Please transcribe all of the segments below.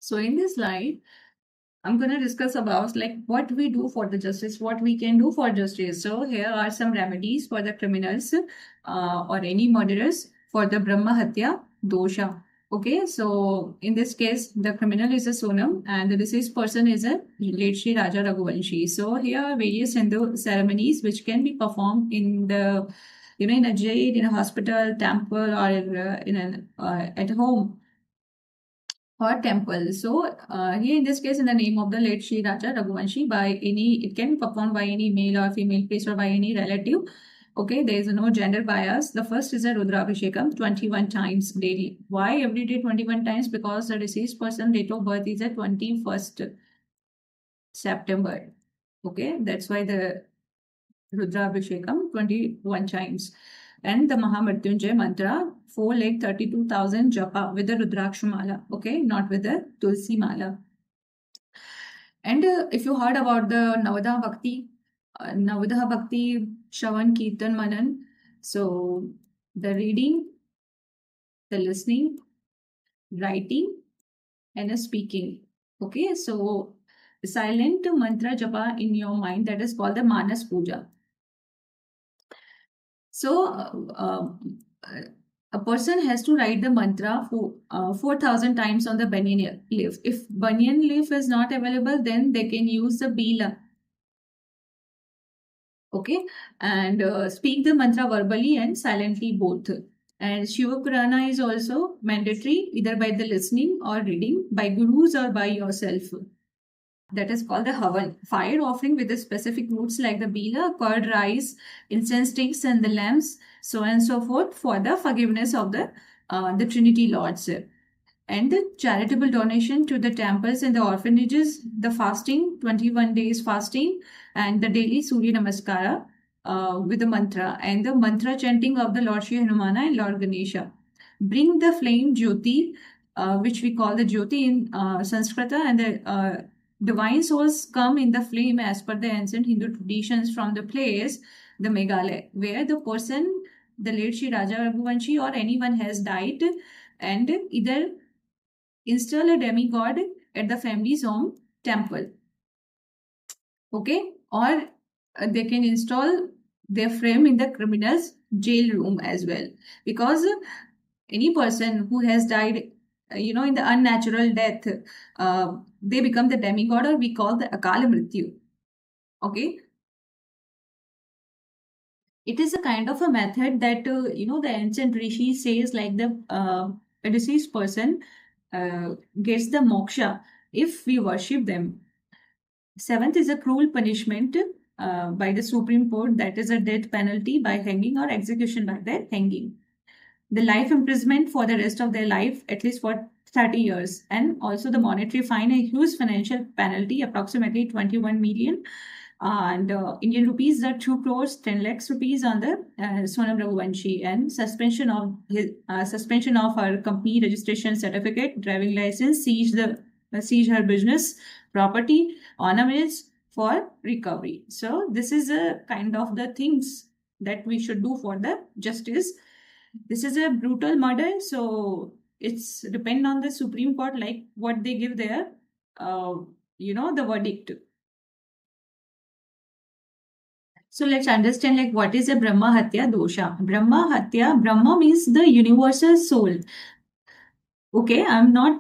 So in this slide, I'm going to discuss about like what we do for the justice, what we can do for justice. So here are some remedies for the criminals or any murderers for the Brahma Hatya dosha. Okay, so in this case, the criminal is a Sonam and the deceased person is a late Shri Raja Raghuvanshi. So here are various Hindu ceremonies which can be performed in the, in a jail, in a hospital, temple, or in an at home or temple. So here in this case, in the name of the late Shri Raja Raghuvanshi, by any, it can be performed by any male or female priest or by any relative. Okay, there is no gender bias. The first is a Rudrabhishekam 21 times daily. Why every day 21 times? Because the deceased person date of birth is at 21st September. Okay, that's why the Rudrabhishekam 21 times. And the Mahamrityunjay mantra, 4,32,000 japa with the Rudrakshamala, okay, not with the Tulsi Mala. And if you heard about the Navadha Bhakti, Shravan, Kirtan, Manan, so the reading, the listening, writing, and the speaking. Okay, so silent mantra japa in your mind, that is called the Manas Puja. So, a person has to write the mantra for 4,000 times on the banyan leaf. If banyan leaf is not available, then they can use the bila. Okay, and speak the mantra verbally and silently both. And Shiva Purana is also mandatory, either by the listening or reading, by gurus or by yourself. That is called the Havan, fire offering with the specific roots like the Bila, curd rice, incense sticks, and the lamps, so on and so forth, for the forgiveness of the Trinity Lords. And the charitable donation to the temples and the orphanages, the fasting, 21 days fasting, and the daily Surya Namaskara with the mantra, and the mantra chanting of the Lord Shri Hanumana and Lord Ganesha. Bring the flame Jyoti, which we call the Jyoti in Sanskrita, and the divine souls come in the flame as per the ancient Hindu traditions from the place, the Meghalaya, where the person, the late Shri Raja Raghuvanshi or anyone has died, and either install a demigod at the family's home temple. Okay, or they can install their frame in the criminal's jail room as well, because any person who has died in the unnatural death, they become the demigod, or we call the Akala Mrityu. Okay, it is a kind of a method that the ancient rishi says, like the a deceased person gets the moksha if we worship them. Seventh is a cruel punishment by the Supreme Court, that is a death penalty by hanging or execution by the hanging. The life imprisonment for the rest of their life, at least for 30 years, and also the monetary fine, a huge financial penalty, approximately 21 million. And Indian rupees are 2 crores, 10 lakhs rupees on the Sonam Raghuvanshi, and suspension of her company registration certificate, driving license, siege her business property, ornaments for recovery. So this is a kind of the things that we should do for the justice. This is a brutal murder, so it's depend on the Supreme Court, like what they give their the verdict. So let's understand like what is a Brahma Hatya dosha. Brahma means the universal soul. Okay, I'm not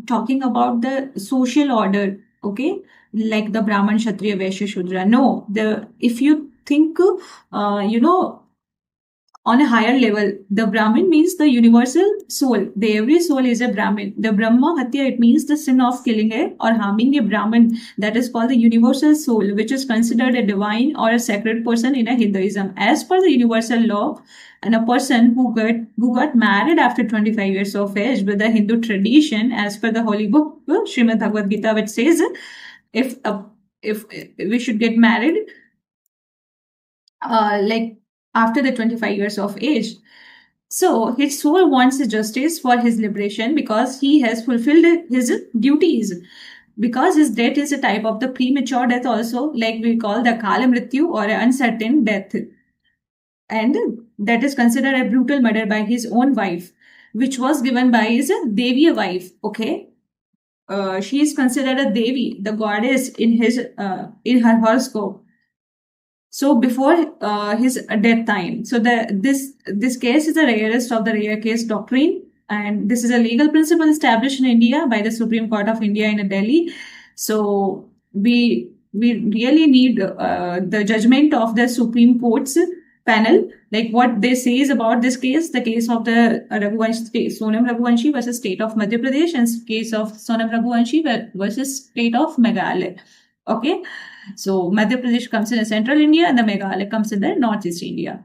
talking about the social order. Okay, like the Brahman, Kshatriya, Vaishya, Shudra. No, the if you think on a higher level, the Brahmin means the universal soul. The every soul is a Brahmin. The Brahma Hatya, it means the sin of killing a or harming a Brahmin. That is called the universal soul, which is considered a divine or a sacred person in a Hinduism. As per the universal law, and a person who got married after 25 years of age with the Hindu tradition, as per the holy book Srimad Bhagavad Gita, which says if if we should get married like after the 25 years of age. So his soul wants justice for his liberation because he has fulfilled his duties. Because his death is a type of the premature death also, like we call the Kala Mrityu or an uncertain death. And that is considered a brutal murder by his own wife, which was given by his Deviya wife. Okay. she is considered a Devi, the goddess in her horoscope. So before his death time. So this case is the rarest of the rare case doctrine, and this is a legal principle established in India by the Supreme Court of India in Delhi. So we really need the judgment of the Supreme Court's panel, like what they says about this case, the case of the Sonam Raghuvanshi versus state of Madhya Pradesh, and case of Sonam Raghuvanshi versus state of Meghalaya. Okay, so Madhya Pradesh comes in central India and the Meghalaya comes in the northeast India.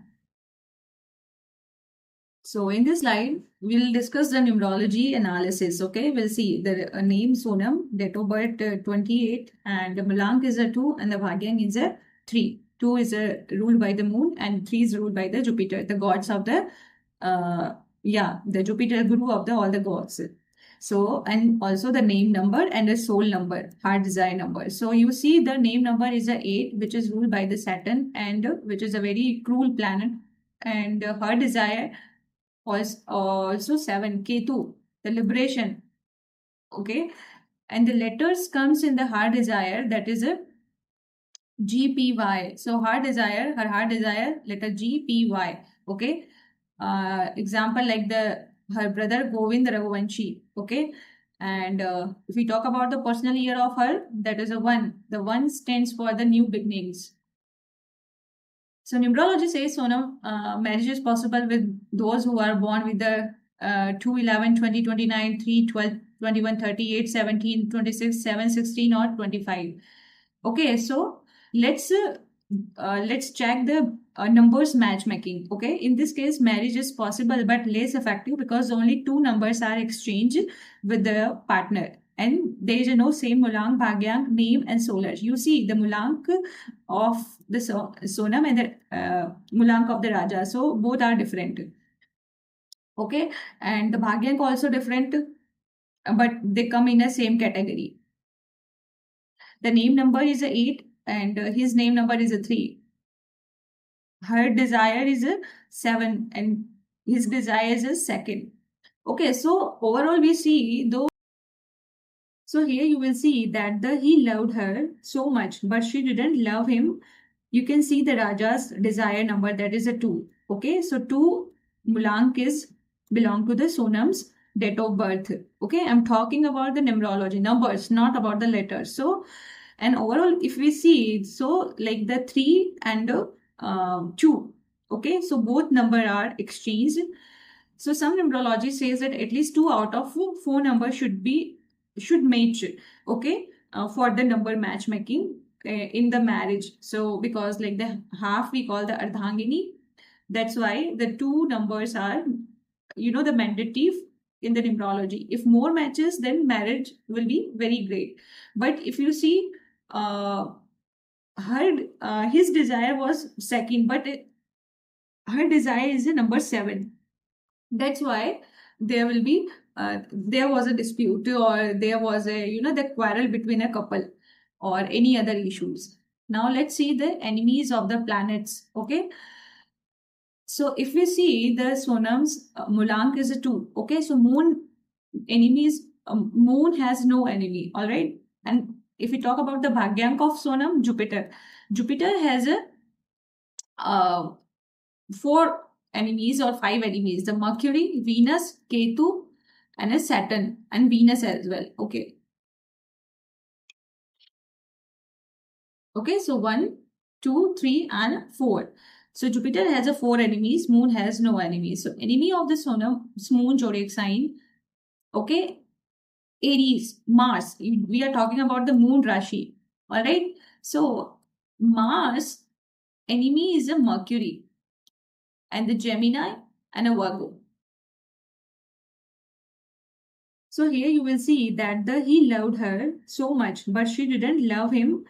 So in this slide, we'll discuss the numerology analysis. Okay, we'll see the name Sonam, date of birth 28, and the Malank is a 2, and the Bhagyang is a 3. 2 is ruled by the moon, and 3 is ruled by the Jupiter, the gods of the the Jupiter guru of all the gods. So, and also the name number and the soul number, heart desire number. So you see the name number is a 8, which is ruled by the Saturn, and which is a very cruel planet, and heart desire was also 7, Ketu, the liberation. Okay, and the letters comes in the heart desire, that is a GPY. So heart desire, her heart desire, letter GPY. Okay, example like her brother Govind Raghuvanshi. Okay, and if we talk about the personal year of her, that is a 1. The 1 stands for the new beginnings. So numerology says Sonam, marriage is possible with those who are born with the 2, 11, 20, 29, 3, 12, 21, 38, 17, 26, 7, 16 or 25. Okay, so let's check the numbers matchmaking. Okay, in this case marriage is possible but less effective because only 2 numbers are exchanged with the partner, and there is no same Mulank, Bhagyang, name and solar. You see the Mulank of the Sonam and the Mulank of the Raja, so both are different. Okay, and the Bhagyank also different, but they come in the same category. The name number is a 8 and his name number is a 3. Her desire is a 7 and his desire is a 2nd. Okay, so overall we see though. So here you will see that he loved her so much, but she didn't love him. You can see the Raja's desire number, that is a 2. Okay, so 2 Mulank is belong to the Sonam's date of birth. Okay, I'm talking about the numerology numbers, not about the letters. So, and overall if we see, so like the 3 and 2. Okay, so both number are exchanged. So some numerology says that at least 2 out of 4 numbers should match. Okay, for the number matchmaking in the marriage. So because like the half we call the Ardhangini, that's why the 2 numbers are the mandatory in the numerology. If more matches, then marriage will be very great. But if you see his desire was 2nd, but her desire is the number 7. That's why there will be there was a dispute, or there was a the quarrel between a couple or any other issues. Now let's see the enemies of the planets. Okay, so if we see the Sonam's Mulank is a 2. Okay, so moon enemies, moon has no enemy. All right, and if we talk about the Bhagyank of Sonam, Jupiter has a 4 enemies or 5 enemies: the Mercury, Venus, Ketu, and a Saturn, and Venus as well. Okay, so 1, 2, 3 and 4. So Jupiter has a 4 enemies, moon has no enemies. So enemy of the Sonam, moon zodiac sign. Okay, Aries, Mars. We are talking about the moon Rashi. All right, so Mars enemy is a Mercury, and the Gemini and a Virgo. So here you will see that he loved her so much, but she didn't love him.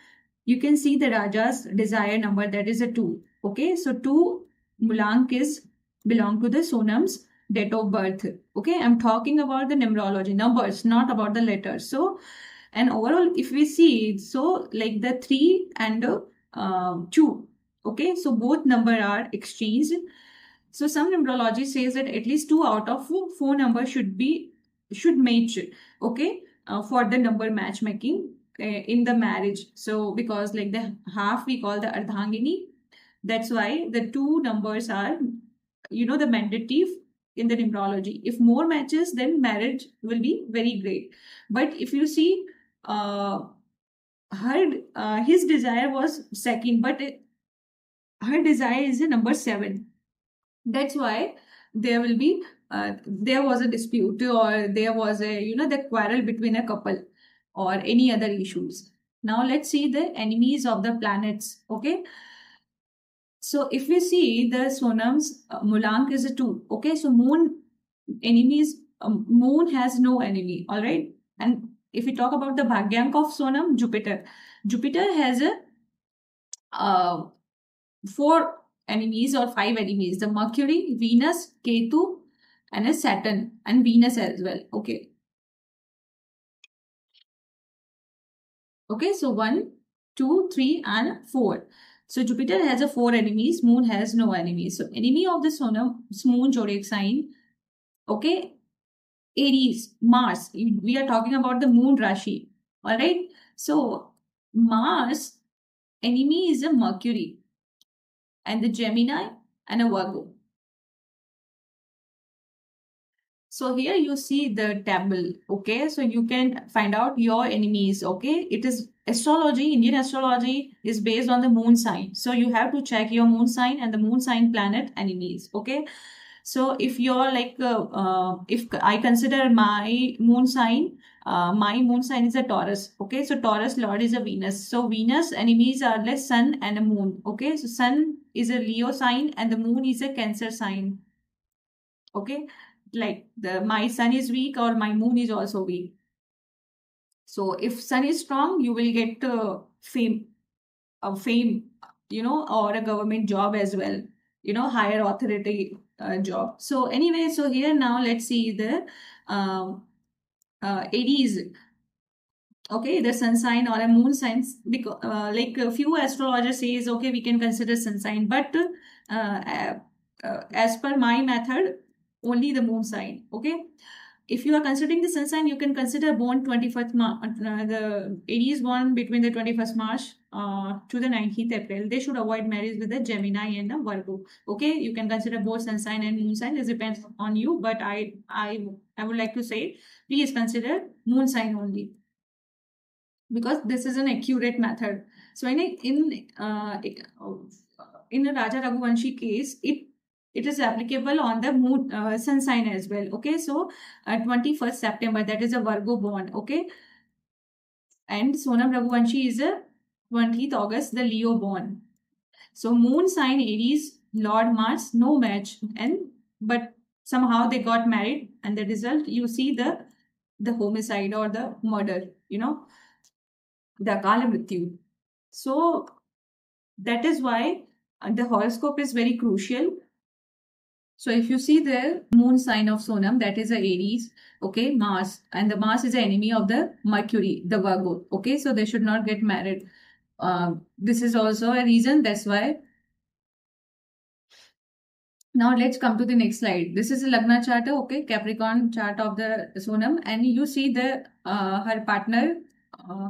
You can see the Raja's desire number, that is a 2. Okay, so 2 Mulank is belong to the Sonam's date of birth. Okay, I'm talking about the numerology numbers, not about the letters. So, and overall if we see, so like the 3 and 2. Okay, so both number are exchanged. So some numerology says that at least 2 out of 4 numbers should match. Okay, for the number matchmaking in the marriage. So because like the half we call the ardhangini, that's why the two numbers are, the mandatory in the numerology. If more matches, then marriage will be very great. But if you see, his desire was second, but her desire is a number 7. That's why there will be there was a dispute, or there was a the quarrel between a couple or any other issues. Now let's see the enemies of the planets. Okay, so if we see the Sonam's Mulank is a 2. Okay, so moon enemies, moon has no enemy. All right, and if we talk about the Bhagyank of Sonam, Jupiter has a 4 enemies or 5 enemies: the Mercury, Venus, Ketu, and a Saturn, and Venus as well. Okay. Okay, so 1, 2, 3, and 4. So Jupiter has a 4 enemies, Moon has no enemies. So enemy of the Moon zodiac sign. Okay, Aries, Mars. We are talking about the Moon Rashi. All right. So Mars enemy is a Mercury, and the Gemini, and a Virgo. So here you see the table. Okay, so you can find out your enemies. Okay, it is astrology. Indian astrology is based on the moon sign. So you have to check your moon sign and the moon sign planet enemies. Okay, so if you're like, if I consider my moon sign is a Taurus. Okay, so Taurus Lord is a Venus. So Venus enemies are less Sun and a Moon. Okay, so Sun is a Leo sign and the Moon is a Cancer sign. Okay, like my Sun is weak or my Moon is also weak. So if Sun is strong, you will get fame, or a government job as well. Higher authority job. So anyway, so here now let's see the Aries. Okay, the sun sign or a moon sign, because like a few astrologers says, okay, we can consider sun sign, but as per my method, only the moon sign. Okay, if you are considering the sun sign, you can consider born 21st March, the Aries born between the 21st March to the 19th April. They should avoid marriage with a Gemini and a Virgo. Okay, you can consider both sun sign and moon sign. It depends on you, but I would like to say, please consider moon sign only, because this is an accurate method. So in a Raja Raghuvanshi case, it is applicable on the moon sun sign as well. Okay, so 21st September, that is a Virgo born. Okay, and Sonam Raghuvanshi is a 20th August, the Leo born. So moon sign Aries, Lord Mars, no match, but somehow they got married, and the result you see the homicide or the murder. The Akala Mrityu. So that is why the horoscope is very crucial. So if you see the moon sign of Sonam, that is a Aries, okay, Mars, and the Mars is the enemy of the Mercury, the Virgo. Okay, so they should not get married. This is also a reason. That's why. Now let's come to the next slide. This is a Lagna chart, okay, Capricorn chart of the Sonam, and you see the her partner,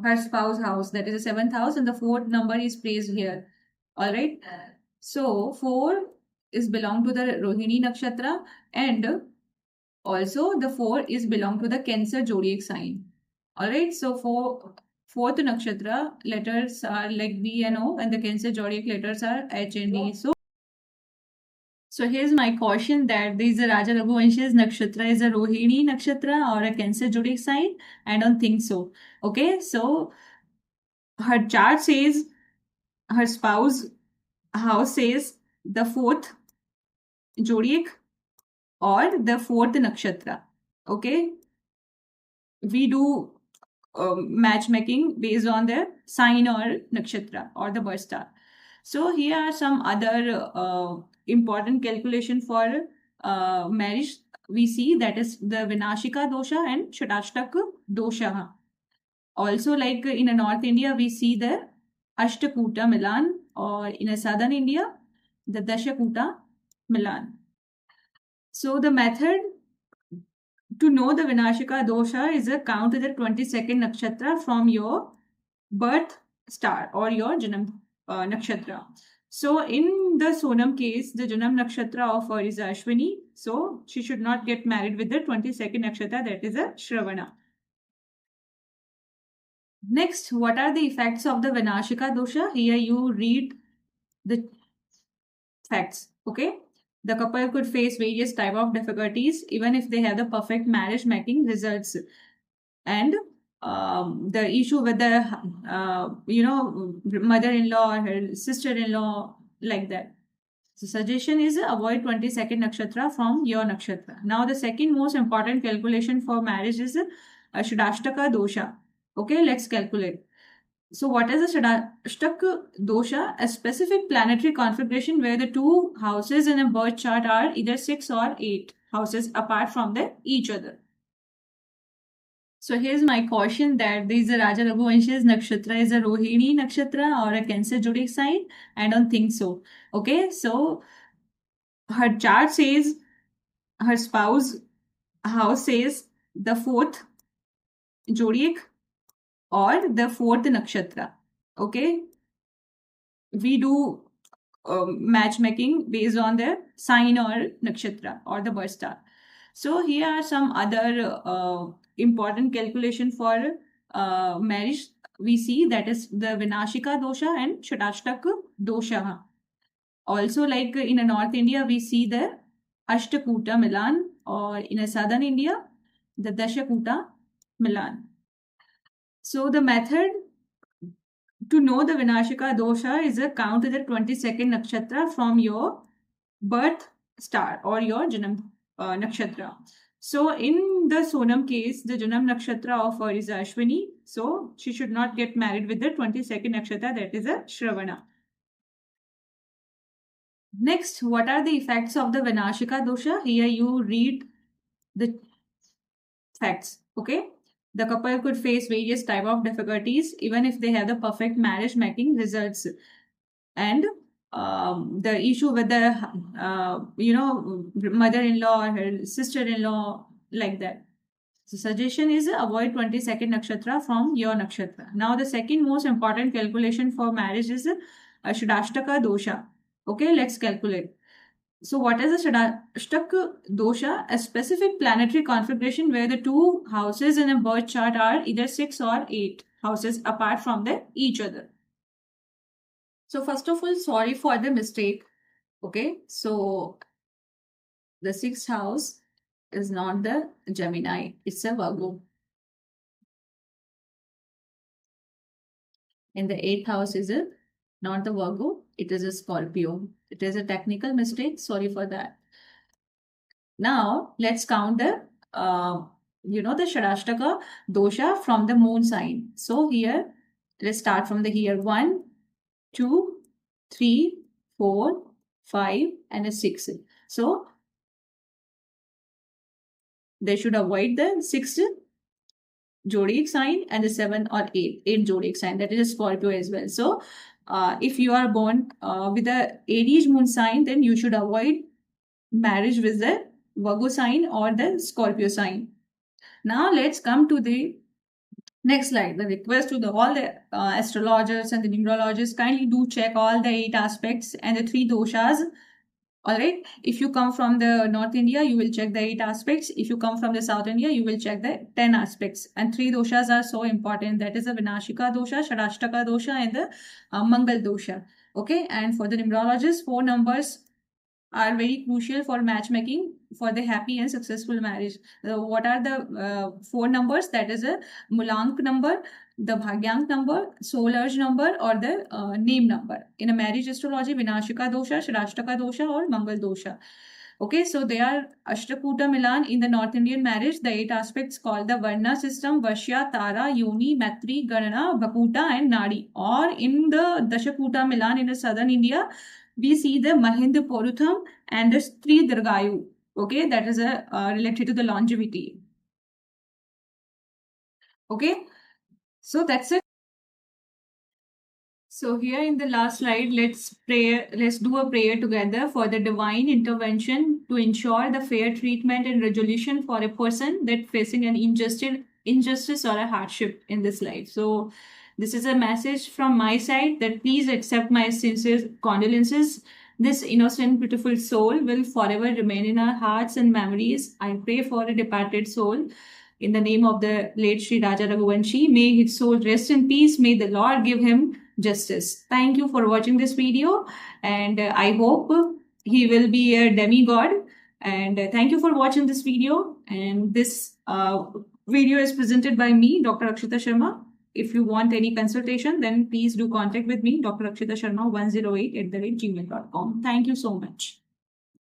her spouse house, that is the 7th house, and the 4th number is placed here. All right. So 4 is belong to the Rohini nakshatra, and also the 4 is belong to the Cancer zodiac sign. All right. So for fourth nakshatra letters are like B and O, and the Cancer zodiac letters are H and D. So here's my caution that this Raja Raghuvanshi's nakshatra is a Rohini nakshatra or a Cancer zodiac sign. I don't think so. Okay, so her chart says, her spouse house says the 4th zodiac or the 4th nakshatra. Okay, we do matchmaking based on the sign or nakshatra or the birth star. So here are some other important calculation for marriage. We see that is the Vinashika dosha and Shatashtak dosha. Also, like in a North India, we see the Ashtakuta Milan, or in a Southern India, the Dashakuta Milan. So the method To know the Vinashika dosha is a count the 22nd nakshatra from your birth star or your Janam nakshatra. So in the Sonam case, the Janam nakshatra of her is Ashwini. So she should not get married with the 22nd nakshatra, that is a Shravana. Next, what are the effects of the Vinashika dosha? Here you read the facts. Okay. The couple could face various type of difficulties even if they have the perfect marriage making results. And the issue with the mother-in-law or her sister-in-law, like that. So suggestion is avoid 22nd nakshatra from your nakshatra. Now the second most important calculation for marriage is Shadashtaka dosha. Okay, let's calculate. So what is the Shadashtaka dosha? A specific planetary configuration where the two houses in a birth chart are either 6 or 8 houses apart from each other. So here's my caution that there is a Raja Raghuvansh's nakshatra is a Rohini nakshatra or a Cancer zodiac sign. I don't think so. Okay, so her chart says her spouse house says the fourth zodiac or the fourth nakshatra. Okay, we do matchmaking based on the sign or nakshatra or the birth star. So here are some other important calculation for marriage. We see that is the Vinashika dosha and Shadashtaka dosha. Also, like in a North India, we see the Ashtakuta Milan, or in a Southern India, the Dashakuta Milan. So the method to know the Vinashika dosha is a count the 22nd nakshatra from your birth star or your Janam nakshatra. So in the Sonam case, the Janam nakshatra of her is Ashwini. So she should not get married with the 22nd nakshatra, that is a Shravana. Next, what are the effects of the Vinashika dosha? Here you read the facts. Okay. The couple could face various type of difficulties even if they have the perfect marriage making results. And the issue with the mother-in-law or her sister-in-law, like that. So suggestion is avoid 22nd nakshatra from your nakshatra. Now the second most important calculation for marriage is Shadashtaka dosha. Okay, let's calculate. So what is the Shadashtaka dosha? A specific planetary configuration where the two houses in a birth chart are either 6 or 8 houses apart from each other. So first of all, sorry for the mistake. Okay, so the 6th house is not the Gemini, it's a Virgo. And the 8th house is not the Virgo, it is a Scorpio. It is a technical mistake, sorry for that. Now let's count the the Shadashtaka dosha from the moon sign. So here, let's start from the here 1, 2, 3, 4, 5, and a 6. So they should avoid the 6th zodiac sign and the 7 or 8 zodiac sign, that is a Scorpio as well. So if you are born with the Aries moon sign, then you should avoid marriage with the Virgo sign or the Scorpio sign. Now let's come to the next slide. The request to all the astrologers and the numerologists, kindly do check all the 8 aspects and the 3 doshas. All right. If you come from the North India, you will check the 8 aspects. If you come from the South India, you will check the 10 aspects. And 3 doshas are so important. That is the Vinashika dosha, Shadashtaka dosha, and the Mangal dosha. Okay. And for the numerologists, 4 numbers are very crucial for matchmaking for the happy and successful marriage. What are the 4 numbers? That is a Mulank number, the Bhagyank number, soul urge number, or the name number. In a marriage astrology, Vinashika dosha, Shadashtaka dosha, or Mangal dosha. Okay, so they are Ashtakuta Milan in the North Indian marriage. The 8 aspects called the Varna system, Vashya, Tara, Yoni, Matri, Ganana, Bhakuta, and Nadi. Or in the Dashakuta Milan in the Southern India, we see the Mahind Porutham and the Stri Dirgayu. Okay, that is related to the longevity. Okay, so that's it. So here in the last slide, let's do a prayer together for the divine intervention to ensure the fair treatment and resolution for a person that facing an injustice or a hardship in this life. So this is a message from my side that please accept my sincere condolences. This innocent, beautiful soul will forever remain in our hearts and memories. I pray for a departed soul in the name of the late Sri Raja Raghuvanshi. May his soul rest in peace. May the Lord give him justice. Thank you for watching this video, and I hope he will be a demigod. And thank you for watching this video. And this video is presented by me, Dr. Akshita Sharma. If you want any consultation, then please do contact with me, Dr. Akshita Sharma 108 @gmail.com. Thank you so much.